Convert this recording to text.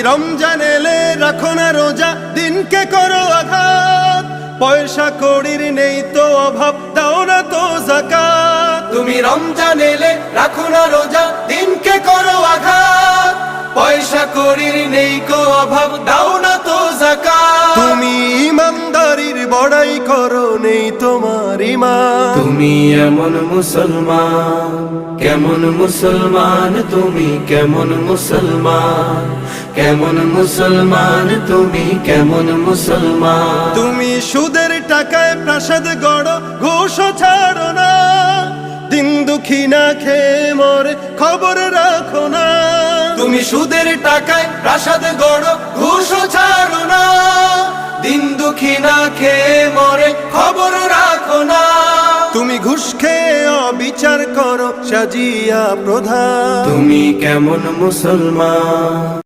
রমজান এলে রাখো না রোজা, দিনকে করো আঘাত। পয়সা কড়ির নেই তো অভাব, দাও না তো যাকাত। তুমি রমজান এলে রাখো না রোজা, দিনকে করো আঘাত। পয়সা কড়ির নেই কো অভাব, দাও না তো যাকাত। তুমি ইমানদারির বড়াই করো, নেই তোমার ঈমান। তুমি এমন মুসলমান, কেমন মুসলমান তুমি, কেমন মুসলমান, কেমন মুসলমান তুমি, কেমন মুসলমান। তুমি সুদের টাকায় প্রাসাদ গড়ো, ঘুষও ছাড়ো না। দিন দুঃখী না খেয়ে মরে, খবর রাখো না। তুমি সুদের টাকায় প্রাসাদ গড়ো, ঘুষও ছাড়ো না। দিন দুঃখী না খেয়ে মরে, খবর রাখো না। তুমি ঘুষ খেয়ে অবিচার করো, সাজিয়া প্রধান। তুমি কেমন মুসলমান,